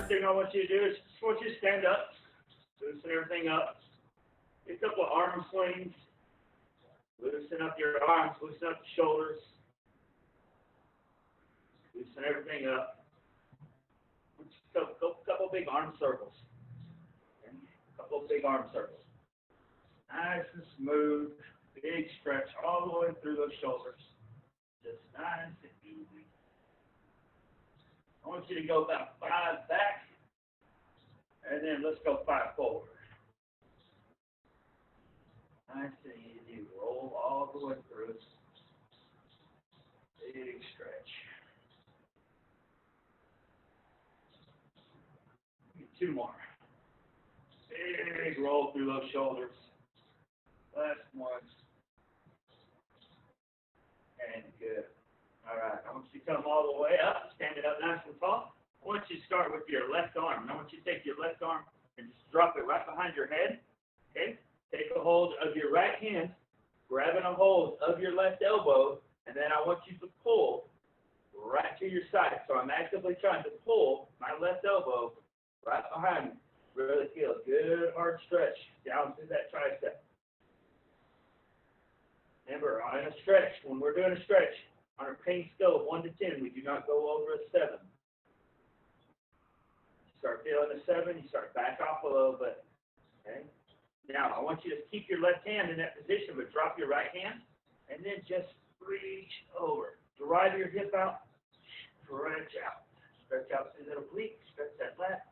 first thing I want you to do is just want you to stand up, loosen everything up. Get a couple of arm swings. Loosen up your arms, loosen up the shoulders. Loosen everything up. Just a couple big arm circles. Okay? A couple of big arm circles. Nice and smooth. Big stretch all the way through those shoulders. Just nice and easy. I want you to go about 5 back. And then let's go 5 forward. Nice and easy. Roll all the way through. Big stretch. 2 more. Big roll through those shoulders. Last one. And good. All right. I want you to come all the way up. Stand it up nice and tall. I want you to start with your left arm. And I want you to take your left arm and just drop it right behind your head. Okay? Take a hold of your right hand, grabbing a hold of your left elbow, and then I want you to pull right to your side. So I'm actively trying to pull my left elbow right behind me. Really feel a good hard stretch down through that tricep. Remember, on a stretch, when we're doing a stretch, on a pain scale of 1 to 10, we do not go over a 7. You start feeling a 7, you start back off a little bit. Okay? Now, I want you to keep your left hand in that position, but drop your right hand, and then just reach over. Drive your hip out, stretch out. Stretch out through the oblique, stretch that lat,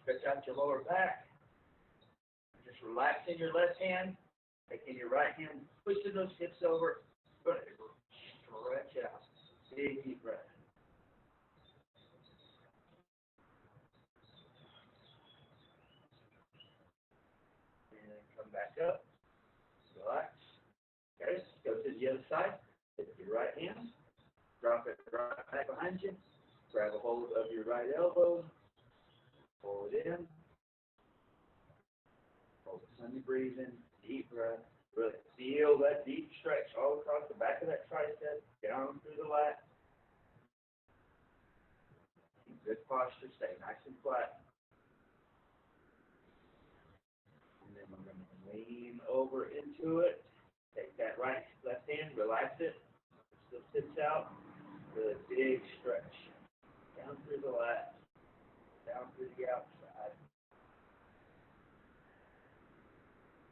stretch out your lower back. Just relaxing your left hand, taking your right hand, pushing those hips over, stretch out. Big deep breath. Back up, relax. Okay, go to the other side. Take your right hand, drop it right back behind you. Grab a hold of your right elbow, pull it in. Focus on your breathing, deep breath. Really feel that deep stretch all across the back of that tricep, down through the lat. Good posture, stay nice and flat. And then we're going to lean over into it. Take that left hand, relax it. Still sits out. Really big stretch. Down through the lat. Down through the outside.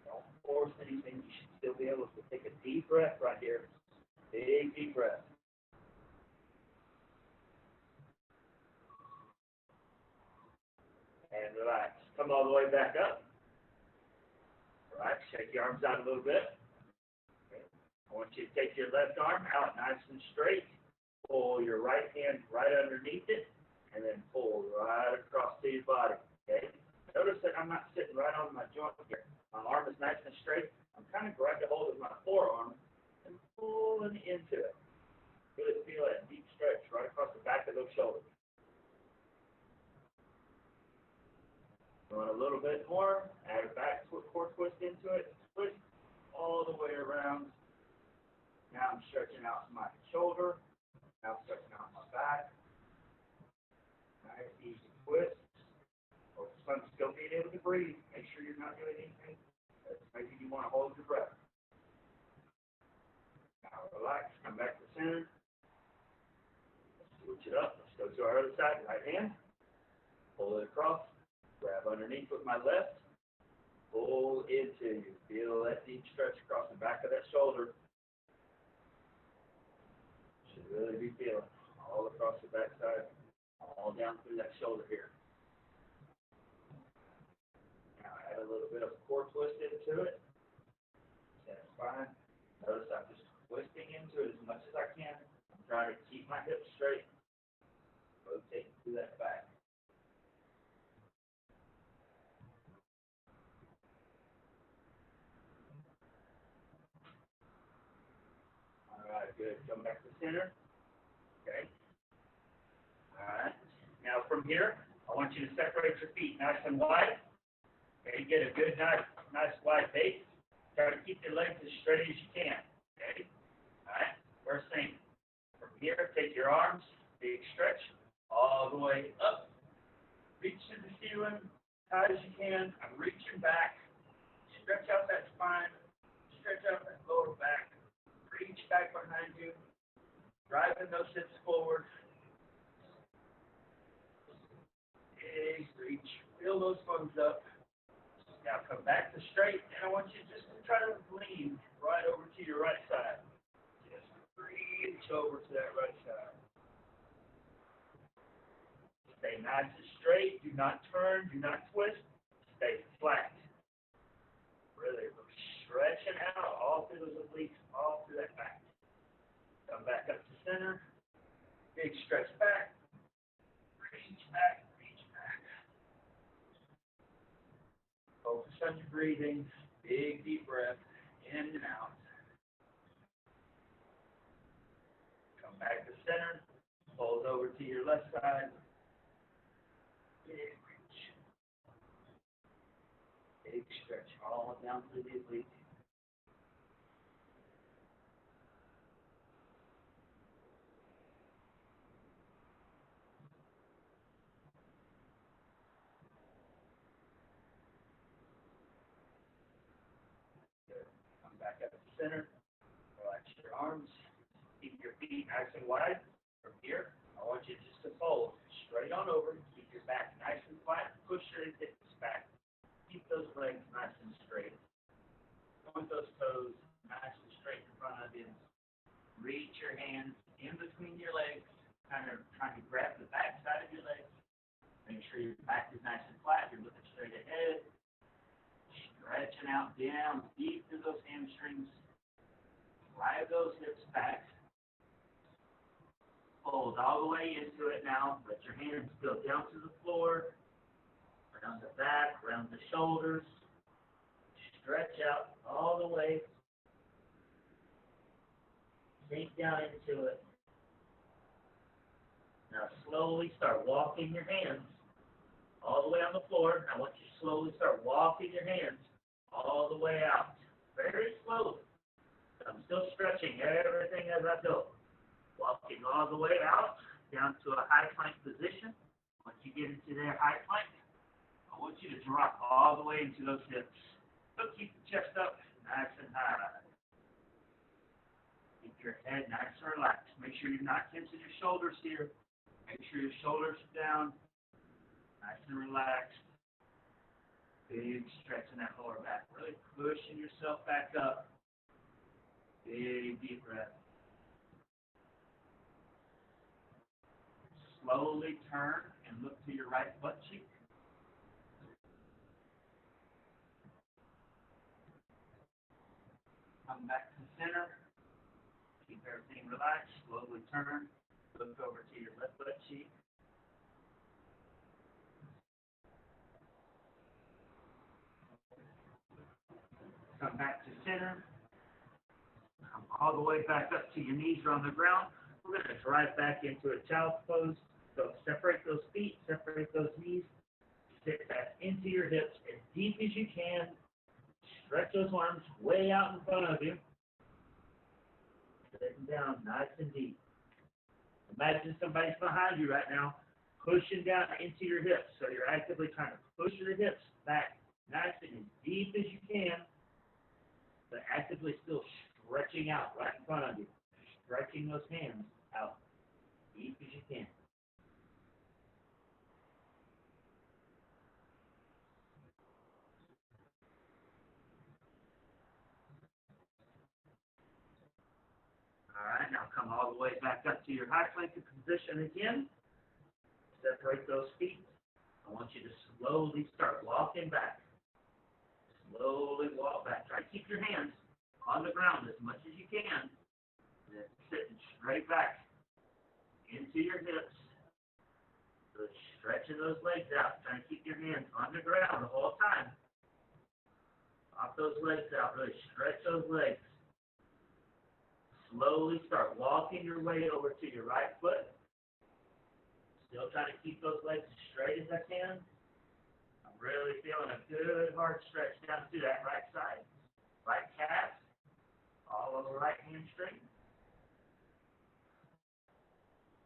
Don't force anything. You should still be able to take a deep breath right here. Big deep breath. And relax. Come all the way back up. Relax, shake your arms out a little bit. Okay. I want you to take your left arm out nice and straight. Pull your right hand right underneath it, and then pull right across to your body. Okay. Notice that I'm not sitting right on my joint here. My arm is nice and straight. I'm kind of grabbing a hold of my forearm and pulling into it. Really feel that deep stretch right across the back of those shoulders. Going a little bit more, add a back core twist into it, twist all the way around. Now I'm stretching out my shoulder, now I'm stretching out my back. Nice, easy twist. Focus on still being able to breathe. Make sure you're not doing anything. Maybe you want to hold your breath. Now relax, come back to center. Let's switch it up. Let's go to our other side, right hand. Pull it across. Grab underneath with my left, pull into you. Feel that deep stretch across the back of that shoulder. Should really be feeling all across the back side, all down through that shoulder here. Now add a little bit of a core twist into it. That's fine. Notice I'm just twisting into it as much as I can. I'm trying to keep my hips straight. Rotate through that back. Good. Come back to center. Okay. All right. Now from here, I want you to separate your feet nice and wide. Okay. Get a good, nice wide base. Try to keep your legs as straight as you can. Okay. All right. First thing. From here, take your arms, big stretch, all the way up. Reach to the ceiling as high as you can. I'm reaching back. Stretch out that spine. Stretch out that lower back. Reach back behind you. Driving those hips forward. Big reach. Fill those lungs up. Now come back to straight, and I want you just to try to lean right over to your right side. Just reach over to that right side. Stay nice and straight. Do not turn. Do not twist. Stay flat. Really stretching out all through those obliques, all through that back. Come back up to center. Big stretch back. Reach back. Reach back. Focus on your breathing. Big deep breath. In and out. Come back to center. Fold over to your left side. Big reach. Big stretch all down through the oblique. Good. Come back up to center. Relax your arms. Keep your feet nice and wide. From here, I want you just to fold straight on over. Keep your back nice and flat. Push your hips back. Keep those legs nice and straight. Point those toes nice and straight in front of you. Reach your hands in between your legs, kind of trying to grab the back side of your legs. Make sure your back is nice and flat. You're looking straight ahead. Stretching out down deep through those hamstrings. Drive those hips back. Fold all the way into it now. Let your hands go down to the floor, around the back, around the shoulders. Stretch out all the way. Sink down into it. Now slowly start walking your hands all the way on the floor. I want you to slowly start walking your hands all the way out. Very slowly. I'm still stretching everything as I go. Walking all the way out, down to a high plank position. Once you get into that high plank, I want you to drop all the way into those hips. So keep the chest up, nice and high. Keep your head nice and relaxed. Make sure you're not tensing your shoulders here. Make sure your shoulders are down, nice and relaxed. Big stretch in that lower back. Really pushing yourself back up. Big deep breath. Slowly turn and look to your right butt cheek. Come back to center. Keep everything relaxed. Slowly turn. Look over to your left butt cheek. Come back to center. Come all the way back up to your knees are on the ground. We're going to drive back into a child's pose. So separate those feet, separate those knees. Sit back into your hips as deep as you can. Stretch those arms way out in front of you. Sitting down nice and deep. Imagine somebody's behind you right now, pushing down into your hips. So you're actively trying to push your hips back nice and as deep as you can, but actively still stretching out right in front of you. Stretching those hands out deep as you can. All right, now come all the way back up to your high plank position again. Separate those feet. I want you to slowly start walking back. Slowly walk back. Try to keep your hands on the ground as much as you can. Then sitting straight back into your hips. So stretching those legs out. Trying to keep your hands on the ground the whole time. Pop those legs out. Really stretch those legs. Slowly start walking your way over to your right foot. Still trying to keep those legs as straight as I can. I'm really feeling a good hard stretch down to that right side. Right calf, all over right hamstring.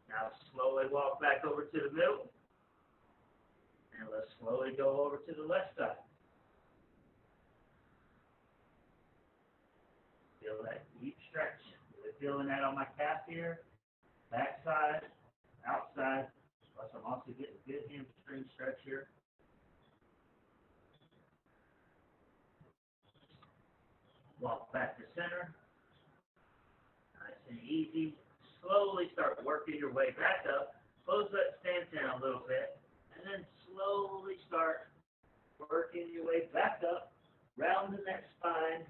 Now slowly walk back over to the middle. And let's slowly go over to the left side. Feel that deep stretch. Really feeling that on my calf here, back side, outside. Plus I'm also getting a good hamstring stretch here. Walk back to center. Nice and easy. Slowly start working your way back up. Close that stance down a little bit. And then slowly start working your way back up. Rounding that spine.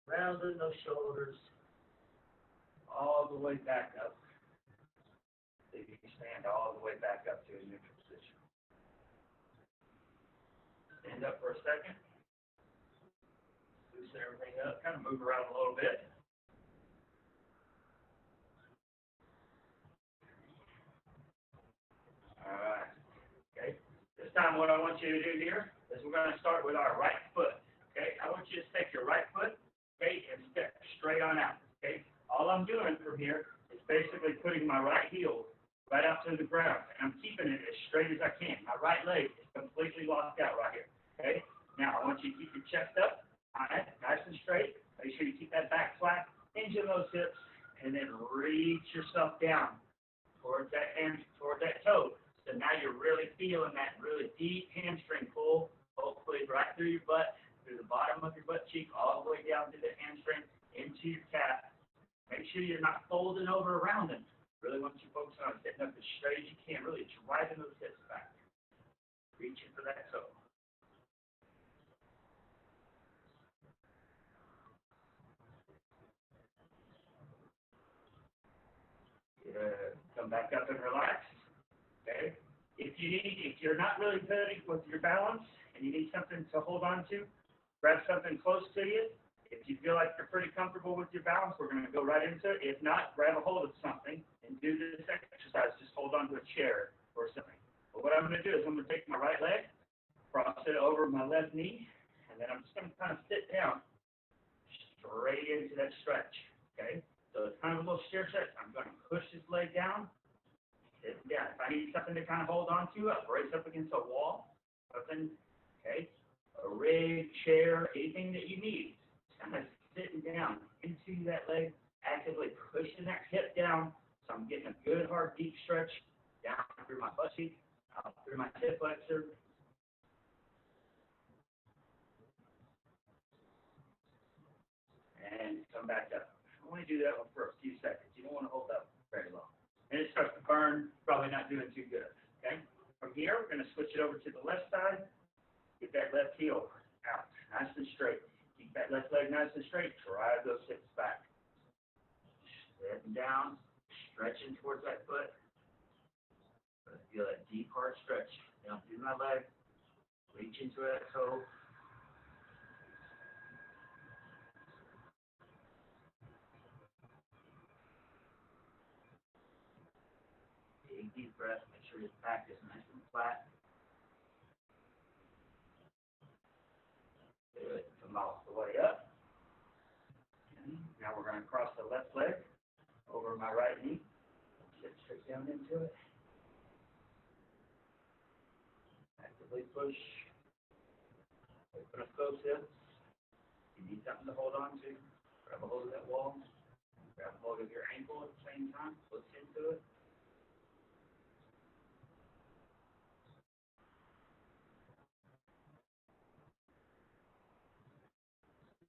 Rounding those shoulders. All the way back up. So you can stand all the way back up to a neutral position. Stand up for a second. Loosen everything up. Kind of move around a little bit. Alright. Okay. This time what I want you to do here is we're going to start with our right foot. Okay. I want you to take your right foot, okay, and step straight on out. Okay. All I'm doing from here is basically putting my right heel right out to the ground. And I'm keeping it as straight as I can. My right leg is completely locked out right here. Okay. Now I want you to keep your chest up, alright, nice and straight. Make sure you keep that back flat, hinge in those hips, and then reach yourself down towards that hand, towards that toe. So now you're really feeling that really deep hamstring pull, hopefully right through your butt, through the bottom of your butt cheek, all the way down to the hamstring, into your calf. Make sure you're not folding over around them. Really want you to focus on sitting up as straight as you can, really driving those hips back. Reaching for that toe. Good. Come back up and relax. Okay. If you're not really good with your balance and you need something to hold on to, grab something close to you. If you feel like you're pretty comfortable with your balance, we're going to go right into it. If not, grab a hold of something and do this exercise. Just hold on to a chair or something. But what I'm going to do is I'm going to take my right leg, cross it over my left knee, and then I'm just going to kind of sit down straight into that stretch. Okay? So it's kind of a little stair stretch. I'm going to push this leg down. Yeah, if I need something to kind of hold on to, I'll brace up against a wall, something, okay, a rig, chair, anything that you need. Just kind of sitting down into that leg, actively pushing that hip down, so I'm getting a good, hard, deep stretch down through my butt cheek, through my hip flexor. And come back up. I want to do that one for a few seconds. You don't want to hold that very long. And it starts to burn, probably not doing too good. Okay? From here, we're going to switch it over to the left side. Get that left heel out, nice and straight. Keep that left leg nice and straight. Drive those hips back. Stepping down, stretching towards that foot. Feel that deep, hard stretch down through my leg. Reach into that toe. Deep breath, make sure your back is nice and flat. Good. Come all the way up. Okay. Now we're going to cross the left leg over my right knee. Sit straight down into it. Actively push. Open up those hips. If you need something to hold on to, grab a hold of that wall. Grab a hold of your ankle at the same time. Push into it.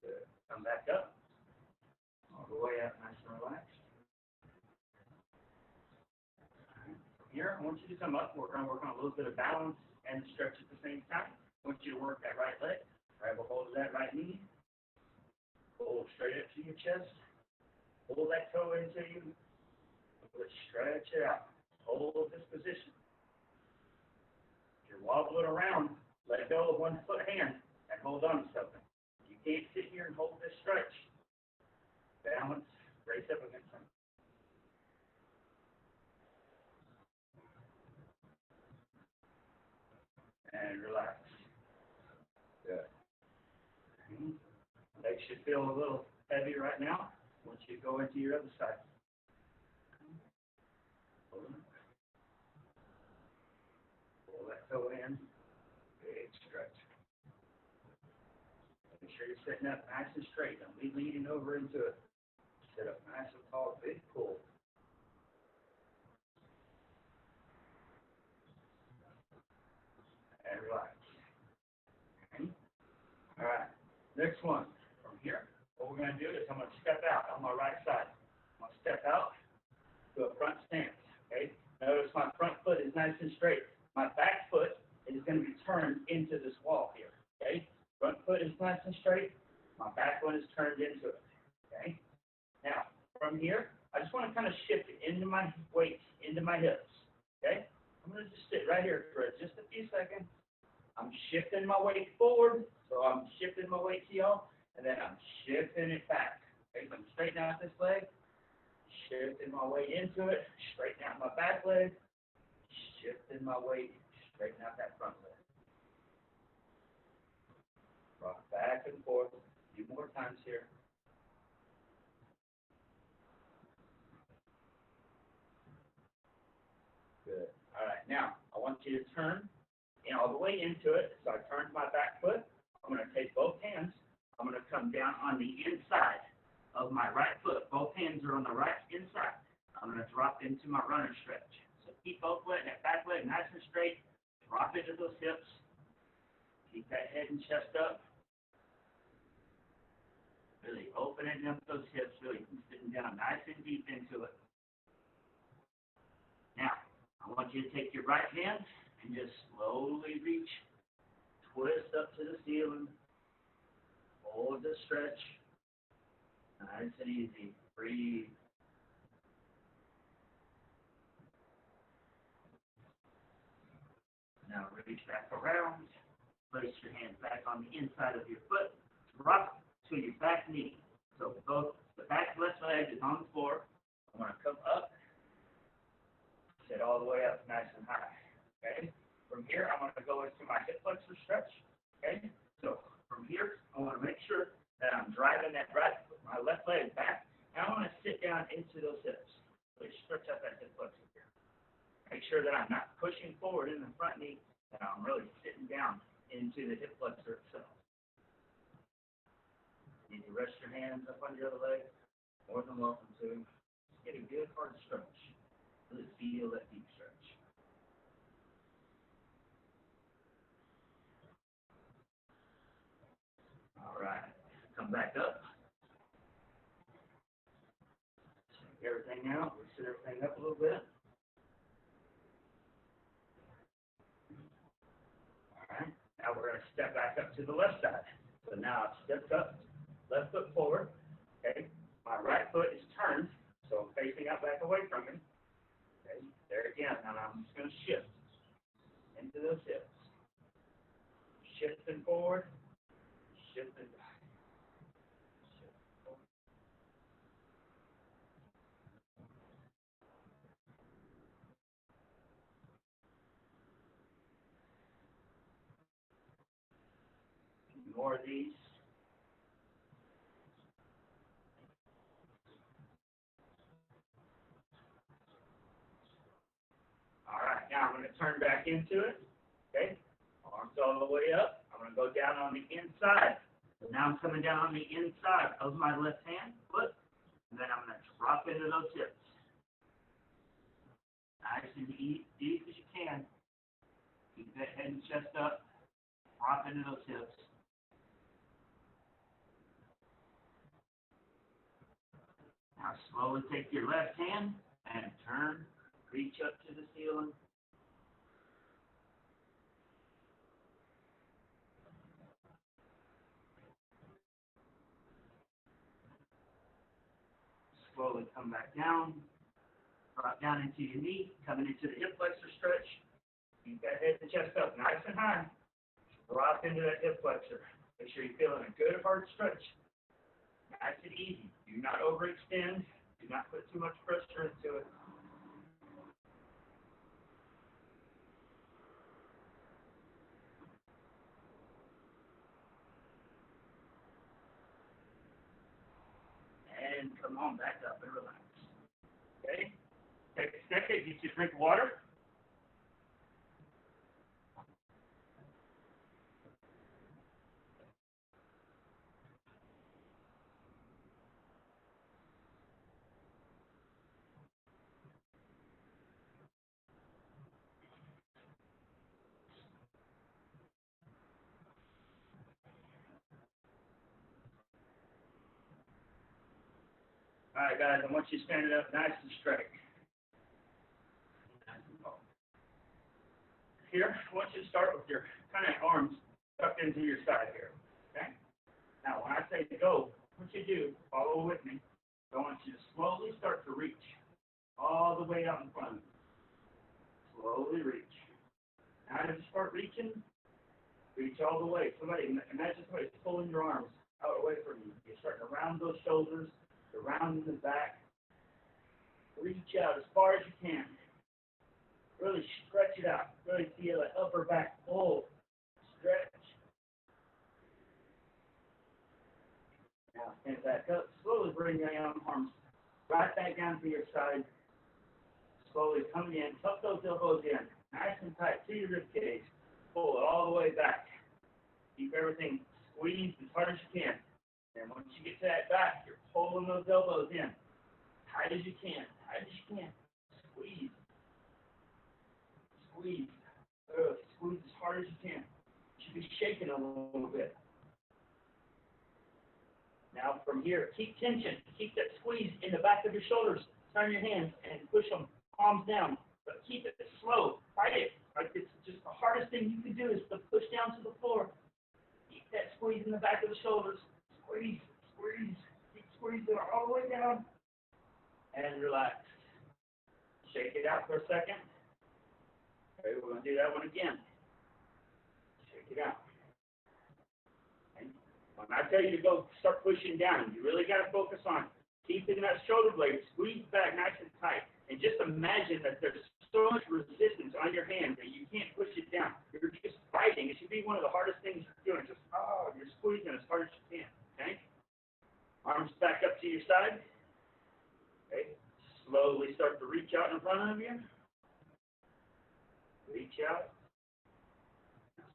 Good. Come back up. All the way up, nice and relaxed. From here, I want you to come up. We're going to work on a little bit of balance and stretch at the same time. I want you to work that right leg. Grab a hold of that right knee. Pull straight up to your chest. Pull that toe into you. Stretch it out. Hold this position. If you're wobbling around, let go of one foot hand and hold on to something. You can't sit here and hold this stretch. Balance, brace up against something. And relax. Good. Legs should feel a little heavy right now. Once you go into your other side. Pull toe in, big stretch. Make sure you're sitting up nice and straight. Don't be leaning over into it. Sit up nice and tall, big pull. And relax. Okay. All right. Next one. From here, what we're going to do is I'm going to step out on my right side. I'm going to step out to a front stance. Okay. Notice my front foot is nice and straight. My back foot is going to be turned into this wall here. Okay. Front foot is nice and straight. My back one is turned into it. Okay. Now, from here, I just want to kind of shift into my weight, into my hips. Okay. I'm going to just sit right here for just a few seconds. I'm shifting my weight forward, so I'm shifting my weight to y'all, and then I'm shifting it back. Okay, so I'm straightening out this leg, shifting my weight into it, straightening out my back leg, shifting my weight, straightening out that front leg. Rock back and forth a few more times here. Good. All right, now I want you to turn all the way into it. So I turned my back foot. I'm going to take both hands. I'm going to come down on the inside of my right foot. Both hands are on the right inside. I'm going to drop into my runner stretch. So keep both legs, that back leg nice and straight. Drop into those hips. Keep that head and chest up. Really opening up those hips, really sitting down nice and deep into it. Now, I want you to take your right hand and just slowly reach, twist up to the ceiling, hold the stretch, nice and easy, breathe. Now reach back around, place your hands back on the inside of your foot, drop to your back knee. So both the back left leg is on the floor. I'm going to come up, sit all the way up nice and high. Okay? From here, I'm going to go into my hip flexor stretch. Okay? So from here, I want to make sure that I'm driving that my left leg back. And I want to sit down into those hips. Really stretch out that hip flexor here. Make sure that I'm not pushing forward in the front knee, and I'm really sitting down into the hip flexor itself. You need to rest your hands up on your other leg. More than welcome to. Get a good hard stretch. Really feel that deep stretch. All right. Come back up. Shake everything out. Loosen everything up a little bit. All right. Now we're going to step back up to the left side. So now I've stepped up, left foot forward. Okay. My right foot is turned, so I'm facing out back away from me. Okay. There again. Now I'm just going to shift into those hips. Shifting forward, shifting back. More of these. All right, now I'm going to turn back into it. Okay, arms all the way up. I'm going to go down on the inside. So now I'm coming down on the inside of my left hand foot, and then I'm going to drop into those hips. Nice and deep as you can. Keep that head and chest up. Drop into those hips. Now slowly take your left hand and turn, reach up to the ceiling. Slowly come back down, drop down into your knee, coming into the hip flexor stretch. Keep that head and chest up nice and high. Drop into that hip flexor. Make sure you're feeling a good hard stretch. Nice and easy. Do not overextend. Do not put too much pressure into it. And come on back up and relax. Okay? Take a second, get you a drink of water. All right, guys, I want you standing up nice and straight. Nice and tall. Here, I want you to start with your kind of arms tucked into your side here. Okay? Now, when I say go, what you do, follow with me. I want you to slowly start to reach all the way out in front of you. Slowly reach. Now, as you start reaching, reach all the way. Imagine somebody's pulling your arms out away from you. You're starting to round those shoulders, to round the back. Reach out as far as you can. Really stretch it out. Really feel the upper back pull. Stretch. Now stand back up. Slowly bring your arms right back down to your side. Slowly coming in. Tuck those elbows in. Nice and tight to your rib cage. Pull it all the way back. Keep everything squeezed as hard as you can. And once you get to that back, you're pulling those elbows in. Tight as you can. Tight as you can. Squeeze. Squeeze. Squeeze as hard as you can. You should be shaking a little bit. Now from here, keep tension. Keep that squeeze in the back of your shoulders. Turn your hands and push them palms down. But keep it slow. Fight it. Like it's just the hardest thing you can do is to push down to the floor. Keep that squeeze in the back of the shoulders. Squeeze. Squeeze. Keep squeezing all the way down. And relax. Shake it out for a second. Okay, we're going to do that one again. Shake it out. Okay. When I tell you to go start pushing down, you really got to focus on keeping that shoulder blade squeezed back nice and tight. And just imagine that there's so much resistance on your hand that you can't push it down. You're just fighting. It should be one of the hardest things you're doing. Just, you're squeezing as hard as you can. Okay? Arms back up to your side. Okay? Slowly start to reach out in front of you. Reach out.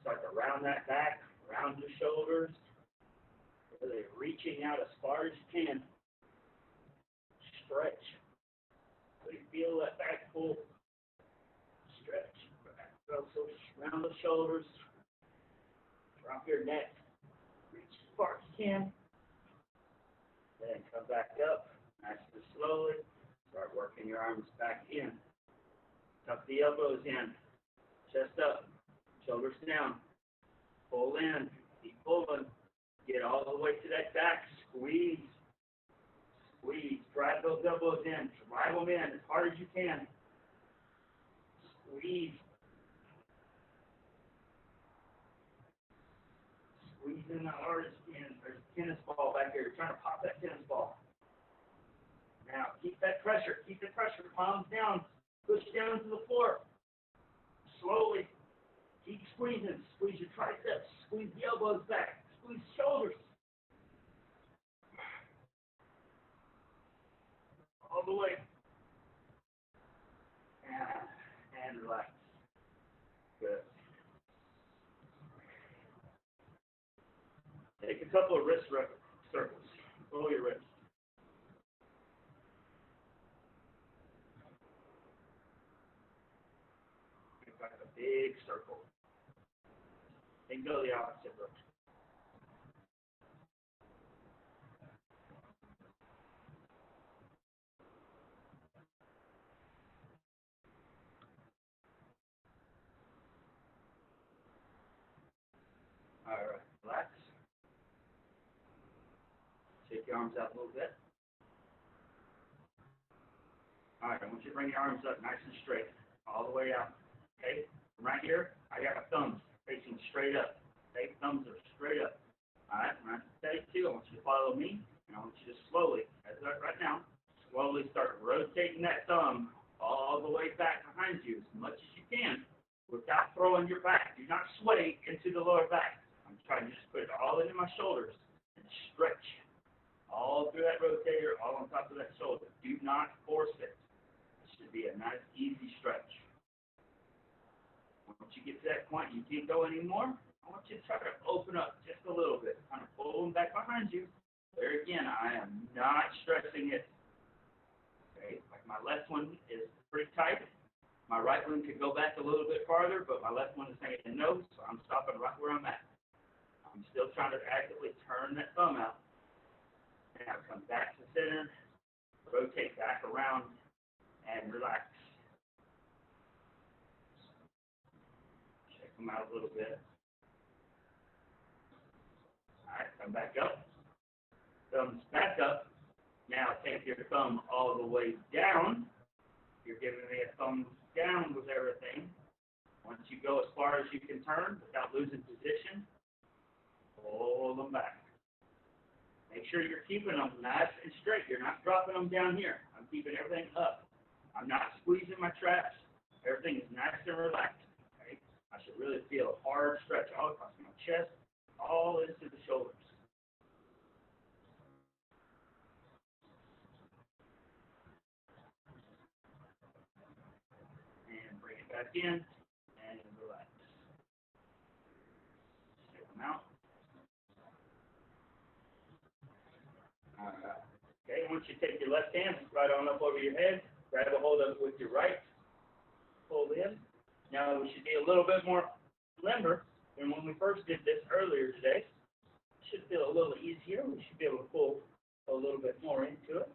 Start to round that back, round your shoulders. Really reaching out as far as you can. Stretch. So you feel that back pull. Stretch. So round the shoulders. Drop your neck. Reach as far as you can. Then come back up. Nice and slowly. Start working your arms back in. Tuck the elbows in. Chest up. Shoulders down. Pull in. Keep pulling. Get all the way to that back. Squeeze. Squeeze. Drive those elbows in. Drive them in as hard as you can. Squeeze. Squeeze in as hard as you can. There's a tennis ball back here. You're trying to pop that tennis ball. Now, keep that pressure. Keep the pressure. Palms down. Push down to the floor. Slowly. Keep squeezing. Squeeze your triceps. Squeeze the elbows back. Squeeze shoulders. All the way. And relax. Good. Take a couple of wrist circles. Roll your wrists. Make like a big circle. And go the opposite direction. All right, relax. Shake your arms out a little bit. All right, I want you to bring your arms up nice and straight, all the way out. Okay? From right here, I got my thumbs facing straight up. Okay? Thumbs are straight up. All right, when I say two, I want you to follow me, and I want you to slowly, as right now, slowly start rotating that thumb all the way back behind you as much as you can without throwing your back. Do not sway into the lower back. I'm trying to just put it all into my shoulders and stretch all through that rotator, all on top of that shoulder. Do not force it. It should be a nice, easy stretch. Once you get to that point, you can't go anymore. I want you to try to open up just a little bit. Kind of pull them back behind you. There again, I am not stressing it. Okay, like my left one is pretty tight. My right one could go back a little bit farther, but my left one is saying no, so I'm stopping right where I'm at. I'm still trying to actively turn that thumb out. Now come back to center, rotate back around and relax. Check them out a little bit. All right, come back up. Thumbs back up. Now take your thumb all the way down. You're giving me a thumbs down with everything. Once you go as far as you can turn without losing position, pull them back. Make sure you're keeping them nice and straight. You're not dropping them down here. I'm keeping everything up. I'm not squeezing my traps. Everything is nice and relaxed. Okay? I should really feel a hard stretch all across my chest, all into the shoulders. And bring it back in and relax. Check them out. All right. Okay, once you take your left hand, right on up over your head, grab a hold of it with your right, pull in. Now we should be a little bit more limber than when we first did this earlier today. It should feel a little easier. We should be able to pull a little bit more into it.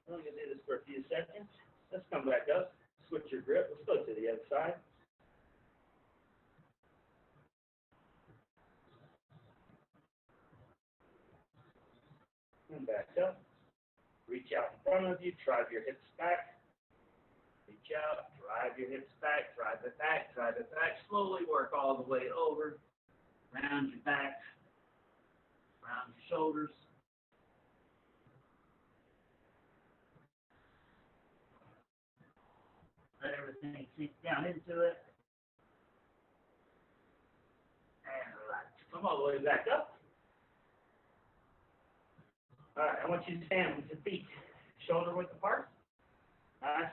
I'm going to do this for a few seconds. Let's come back up, switch your grip. Let's go to the other side. Come back up. Reach out in front of you, drive your hips back. Reach out, drive your hips back, drive it back, drive it back. Slowly work all the way over. Round your back, round your shoulders. Let everything sink down into it. And relax. Come all the way back up. All right, I want you to stand with your feet shoulder width apart. Nice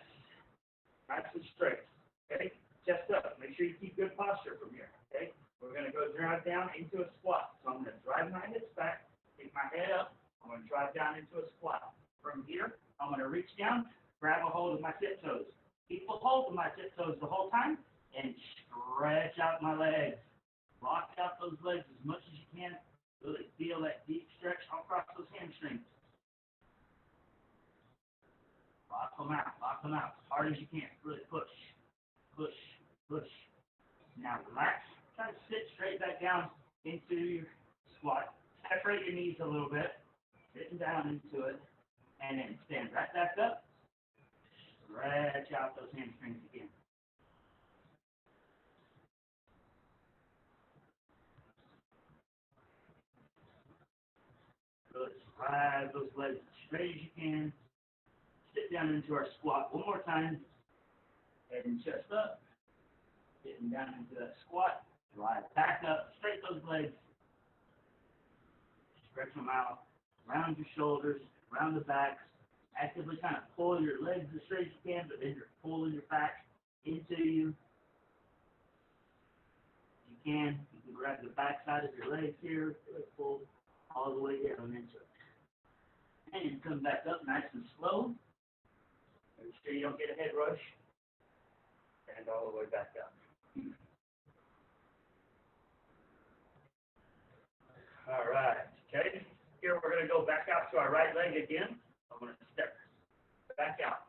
and straight. Okay, chest up. Make sure you keep good posture from here. Okay, we're going to go drive down into a squat. So I'm going to drive my hips back, keep my head up. I'm going to drive down into a squat. From here, I'm going to reach down, grab a hold of my tiptoes. Keep a hold of my tiptoes the whole time, and stretch out my legs. Lock out those legs as much as you can. Really feel that deep stretch across those hamstrings. Lock them out as hard as you can. Really push, push, push. Now relax. Try to sit straight back down into your squat. Separate your knees a little bit, sitting down into it, and then stand right back up. Stretch out those hamstrings again. Good. Drive those legs as straight as you can. Sit down into our squat one more time. Head and chest up. Getting down into that squat. Drive back up. Straight those legs. Stretch them out. Round your shoulders. Round the backs. Actively kind of pull your legs as straight as you can, but then you're pulling your back into you. You can grab the back side of your legs here. Pull all the way down into it. And come back up nice and slow. Make sure you don't get a head rush. And all the way back up. All right, okay. Here we're going to go back out to our right leg again. I'm going to step back out.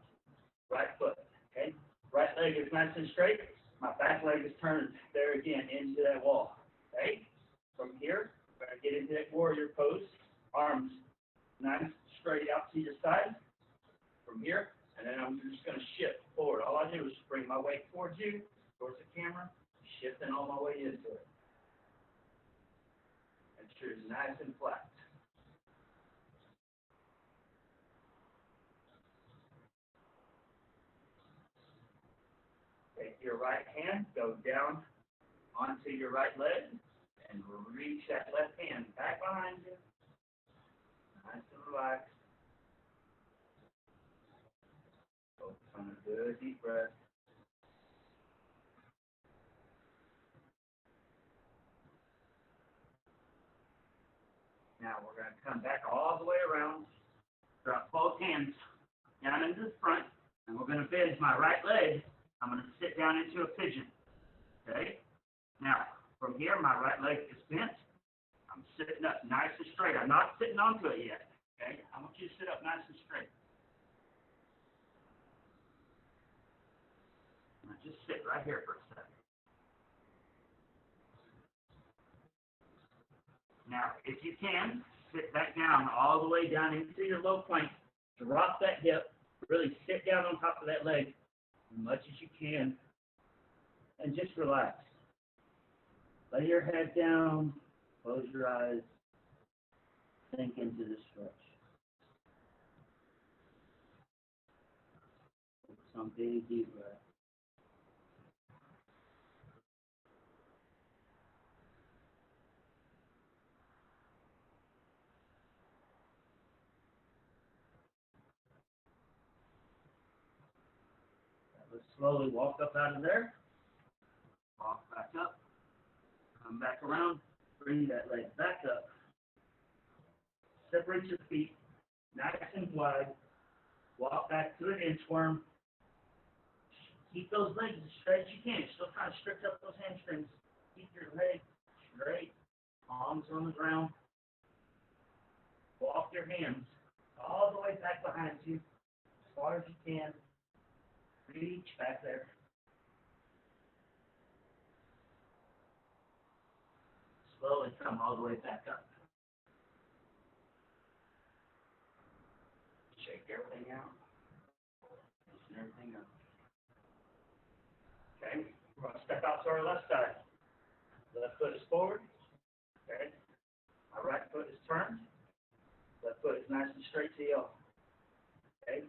Right foot, okay. Right leg is nice and straight. My back leg is turned there again into that wall, okay. From here, we're going to get into that warrior pose. Arms nice, straight out to your side. From here, and then I'm just going to shift forward. All I do is bring my weight towards you, towards the camera, shifting all my way into it. Make sure it's nice and flat. Take your right hand, go down onto your right leg, and reach that left hand back behind you. Nice and relaxed. Focus on a good deep breath. Now we're going to come back all the way around. Drop both hands down into the front, and we're going to bend my right leg. I'm going to sit down into a pigeon. Okay? Now, from here, my right leg is bent. I'm sitting up nice and straight. I'm not sitting onto it yet. Okay? I want you to sit up nice and straight. Now just sit right here for a second. Now, if you can, sit back down all the way down into your low plank. Drop that hip. Really sit down on top of that leg as much as you can. And just relax. Lay your head down. Close your eyes. Sink into the stretch. Take some big deep breath. Let's slowly walk up out of there. Walk back up. Come back around. Bring that leg back up. Separate your feet. Nice and wide. Walk back to an inchworm. Keep those legs as straight as you can. Still trying to stretch up those hamstrings. Keep your legs straight. Palms on the ground. Walk your hands all the way back behind you as far as you can. Reach back there. Slowly come all the way back up. Shake everything out. Loosen everything up. Okay, we're going to step out to our left side. Left foot is forward. Okay, our right foot is turned. Left foot is nice and straight to you. Okay,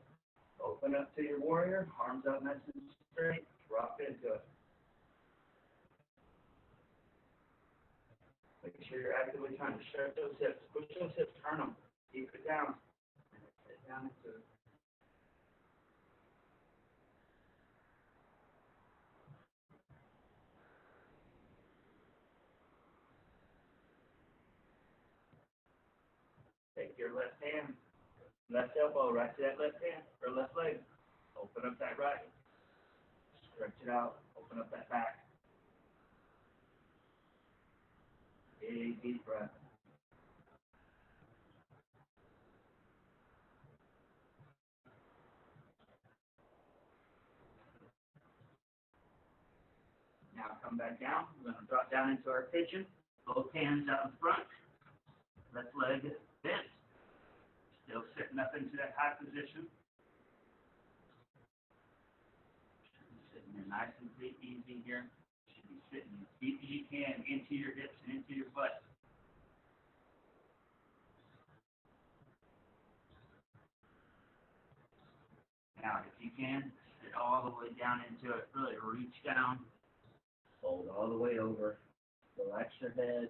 open up to your warrior. Arms out nice and straight. Drop into it. Make sure you're actively trying to stretch those hips. Push those hips, turn them. Keep it down. Sit down into it. Take your left hand, left elbow right to that left hand, or left leg. Open up that right. Stretch it out. Open up that back. Big deep breath. Now come back down. We're going to drop down into our pigeon. Both hands out in front. Left leg bent. Still sitting up into that high position. Sitting there nice and deep, easy here. Should be sitting as deep as you can into your hips and into your butt. Now, if you can, sit all the way down into it. Really reach down. Fold all the way over. Relax your head.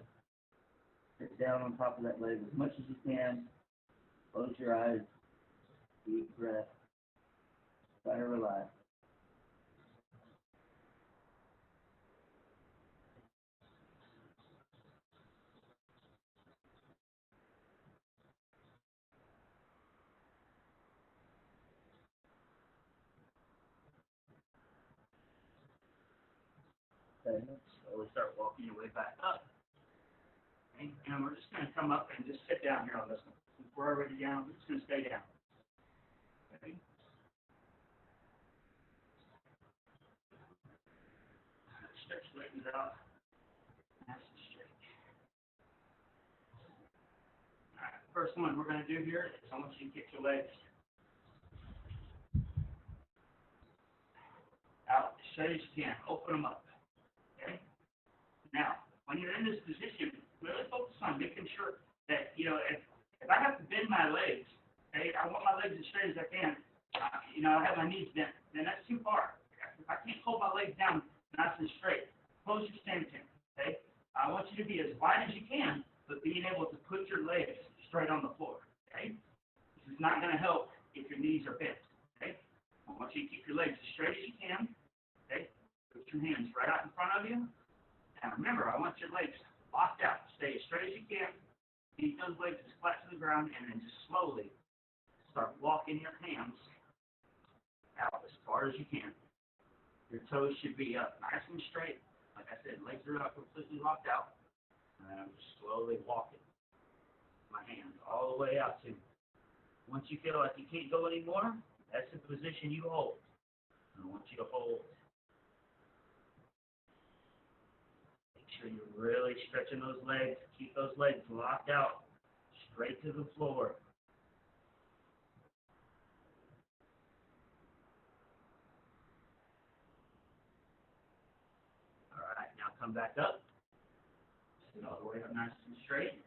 Sit down on top of that leg as much as you can. Close your eyes. Deep breath. Try to relax. Okay, slowly start walking your way back up. Okay, and we're just going to come up and just sit down here on this one. Since we're already down, we're just going to stay down. Okay. Stretch the legs out. Nice and straight. All right, first one we're going to do here is I want you to get your legs out as straight as you can. Open them up. Okay? Now, when you're in this position, really focus on making sure that, if I have to bend my legs, okay, I want my legs as straight as I can, I have my knees bent, then that's too far. If I can't hold my legs down nice and straight, close your stance in, okay? I want you to be as wide as you can, but being able to put your legs straight on the floor, okay? This is not going to help if your knees are bent, okay? I want you to keep your legs as straight as you can, okay? Put your hands right out in front of you. And remember, I want your legs locked out. Stay as straight as you can. Keep those legs as flat to the ground, and then just slowly start walking your hands out as far as you can. Your toes should be up nice and straight. Like I said, legs are not completely locked out. And I'm just slowly walking my hands all the way out to Once you feel like you can't go anymore, that's the position you hold. I want you to hold. Make sure you're really stretching those legs. Keep those legs locked out, straight to the floor. All right, now come back up. Sit all the way up nice and straight.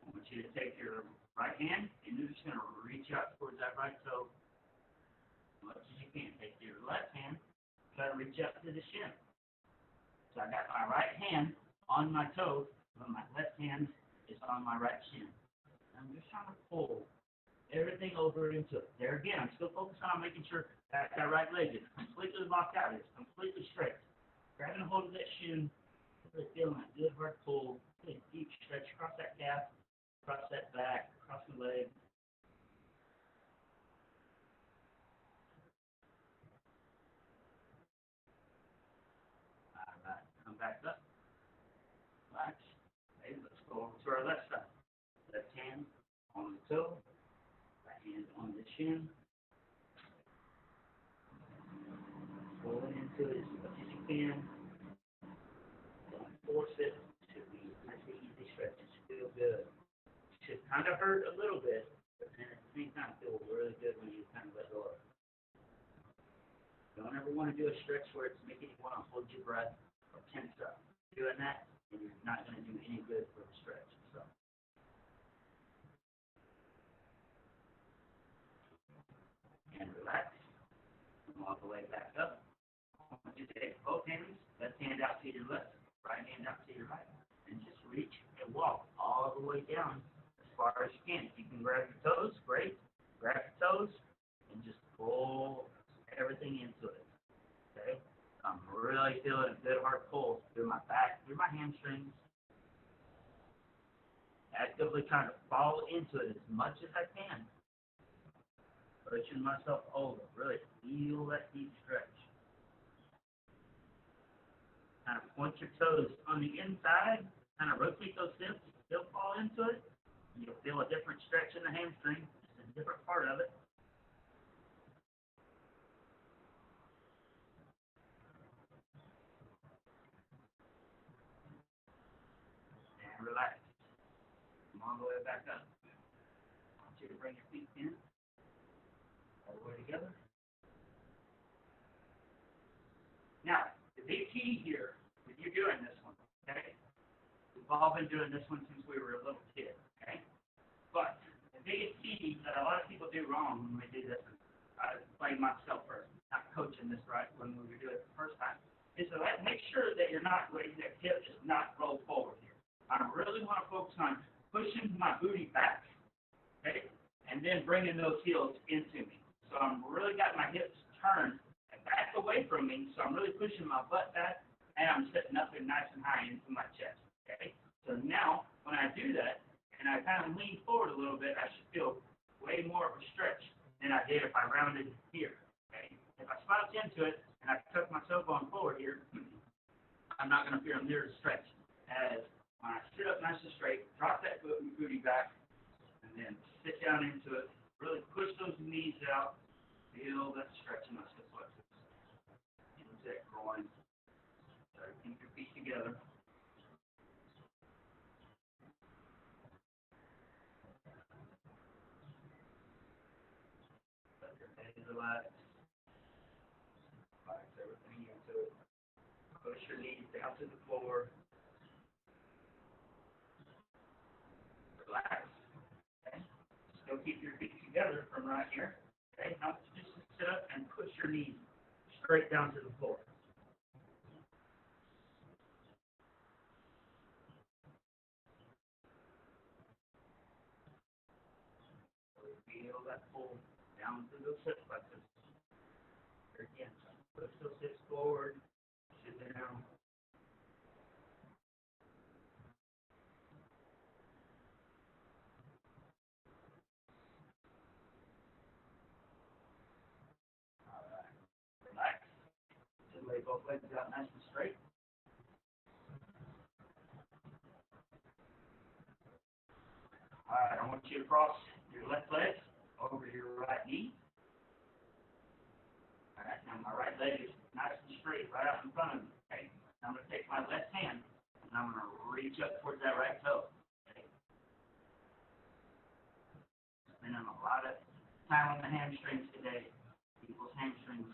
I want you to take your right hand and you're just going to reach out towards that right toe as much as you can. Take your left hand, try to reach out to the shin. So I got my right hand on my toe, but my left hand is on my right shin. I'm just trying to pull everything over into it. There again, I'm still focused on making sure that right leg is completely locked out. It's completely straight. Grabbing a hold of that shin, really feeling that good hard pull, good deep stretch across that calf, across that back, across the leg. All right, come back up. Relax. Okay, let's go over to our left side. Left hand on the toe, right hand on the shin. Pull it into it as much as you can. Don't force it. It should be nice and easy stretches. Feel good. Should kind of hurt a little bit, but then at the same time feel really good when you kind of let go of it. Don't ever want to do a stretch where it's making you want to hold your breath or tense up. Doing that, and you're not going to do any good for the stretch. So, and relax. Come all the way back up. I want you to take both hands, left hand out to your left, right hand out to your right, and just reach and walk all the way down as far as you can. If you can grab your toes, great. Grab your toes and just pull everything into it. Okay? I'm really feeling a good hard pull through my back, through my hamstrings. Actively trying to fall into it as much as I can. Pushing myself over. Really feel that deep stretch. Kind of point your toes on the inside. Kind of rotate those hips. Still fall into it. You'll feel a different stretch in the hamstring. It's a different part of it. And relax. Come all the way back up. I want you to bring your feet in. All the way together. Now, the big key here, if you're doing this one, okay? We've all been doing this one since we were a little kid, okay? But the biggest key that a lot of people do wrong when they do this, I blame myself for not coaching this right when we were doing it the first time, is to make sure that you're not letting that hip just not roll forward here. I really want to focus on pushing my booty back, okay? And then bringing those heels into me. So I'm really got my hips turned back away from me, so I'm really pushing my butt back, and I'm sitting up there nice and high into my chest, okay? So now, when I do that, and I kind of lean forward a little bit, I should feel way more of a stretch than I did if I rounded here, okay? If I slouch into it, and I tuck myself on forward here, I'm not going to feel near as stretch as when I sit up nice and straight, drop that booty back, and then sit down into it, really push those knees out, feel that stretch in my stiff flexors. Into that groin. Try to keep your feet together. Let your head relax. Relax everything into it. Push your knees down to the floor. Relax. Okay? Still keep your feet together from right here. Okay? Now just sit up and push your knees straight down to the floor. Feel that pull down through those hip flexors. Again, push those hips forward, sit down. All right. Relax. Just lay both legs out nice and straight. All right, I want you to cross your left leg over your right knee. All right, now my right leg is nice and straight right out in front of me. Okay, now I'm going to take my left hand and I'm going to reach up towards that right toe. Okay, spending a lot of time on the hamstrings today. People's hamstrings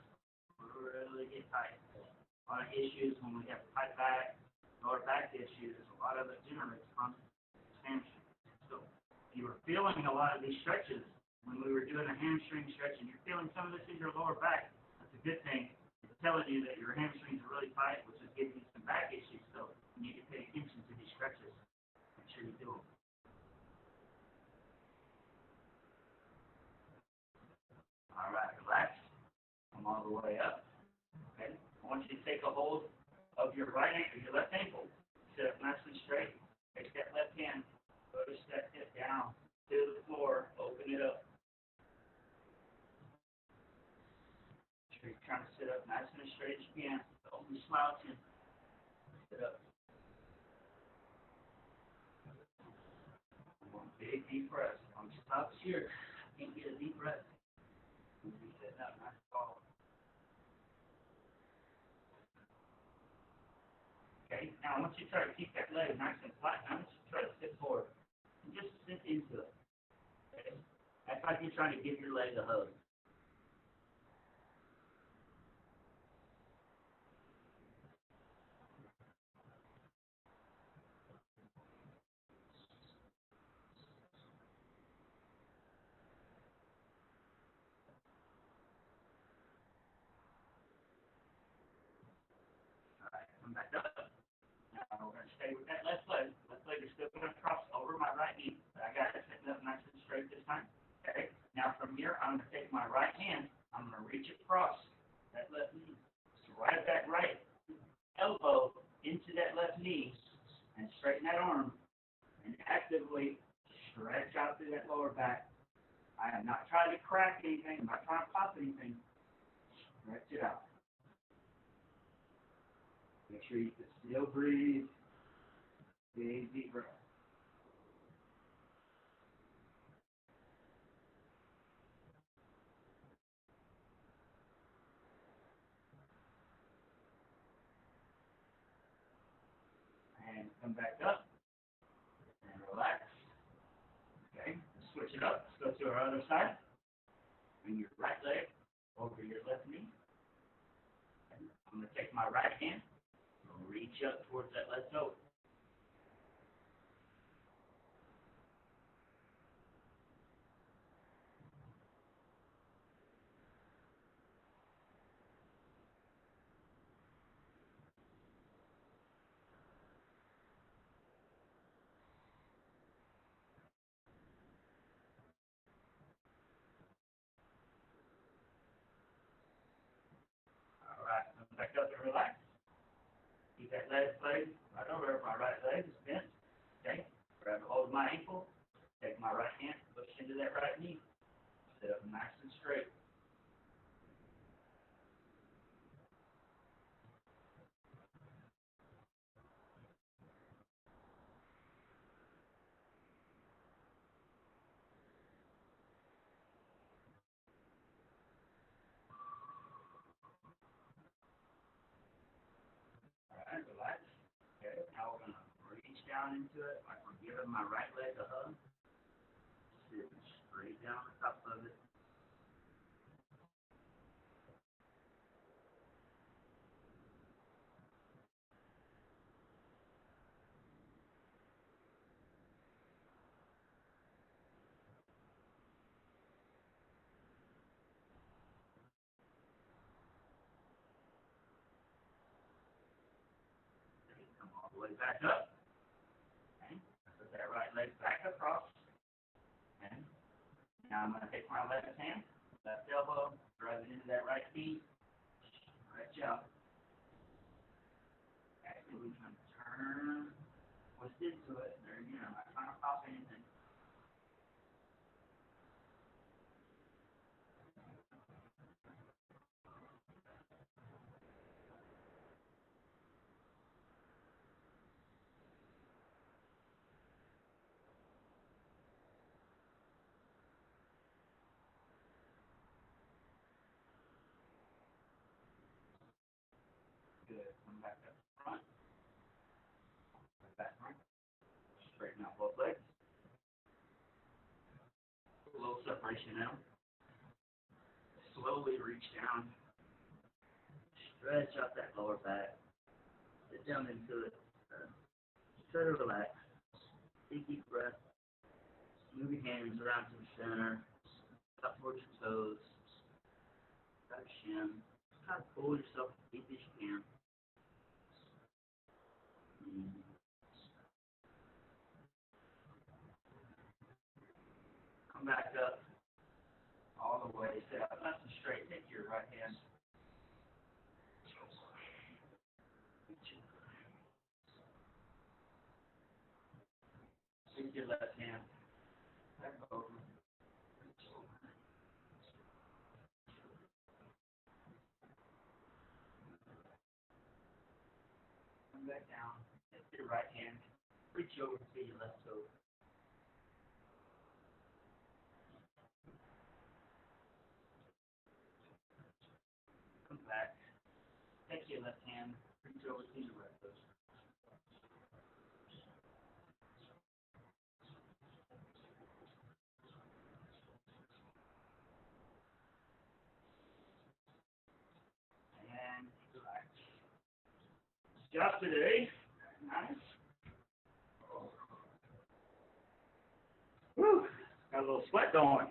really get tight. A lot of issues when we have tight back, lower back issues. A lot of it generates from hamstrings. So you were feeling a lot of these stretches when we were doing a hamstring stretch, and you're feeling some of this in your lower back. That's a good thing. It's telling you that your hamstrings are really tight, which is giving you some back issues. So you need to pay attention to these stretches. Make sure you do them. All right, relax. Come all the way up. Okay. I want you to take a hold of your right ankle, your left ankle. Sit up nice and straight. Take that left hand, push that hip down to the floor, open it up. Make sure you're trying to sit up nice and as straight as you can. Don't be slouching. Sit up. One big deep breath. Don't stop here. Can't get a deep breath. You'll be sitting up nice and tall. Okay, now I want you to try to keep that leg nice and flat. Now I want you to try to sit forward and just sit into it. Okay? That's like you're trying to give your leg a hug. All right, come back up. Now we're going to stay with that left leg. Left leg is still going to cross over my right knee. But I got it sitting up nice and straight this time. Okay, now from here, I'm going to take my right hand. I'm going to reach across that left knee. So right at that right elbow into that left knee and straighten that arm and actively stretch out through that lower back. I am not trying to crack anything. I'm not trying to pop anything. Stretch it out. Make sure you can still breathe. Big deep breath. And come back up and relax. Okay, switch it up. Let's go to our other side. Bring your right leg over your left knee. And I'm going to take my right hand and reach up towards that left toe. All right, come back up and relax. Keep that left leg right over. My right leg is bent. Okay, grab a hold of my ankle. Take my right hand, push into that right knee. Sit up nice and straight. All right, relax. Okay, now we're going to reach down into it like we're giving my right leg a hug. Sit straight down the top of it. Come all the way back up. Okay, put that right leg back across. Okay, now I'm going to take my left hand, left elbow, drive it into that right knee. Stretch out. Actively trying to turn, twist into it. There again, I'm not trying to pop anything. Good. Come back up front. Back front. Straighten out both legs. A little separation now. Slowly reach down. Stretch out that lower back. Sit down into it. Try to relax. Take a deep breath. Move your hands around to the center. Up towards your toes. Got a shin. Try to pull yourself as deep as you can. Come back up. All the way. Sit up nice and straight. Take your right hand. Take your left hand. Back over. Come back down. Take your right hand. Reach over to your left toe. Come back. Take your left hand. Reach over to your right toe. And relax. Job today. Nice. Whew. Got a little sweat going.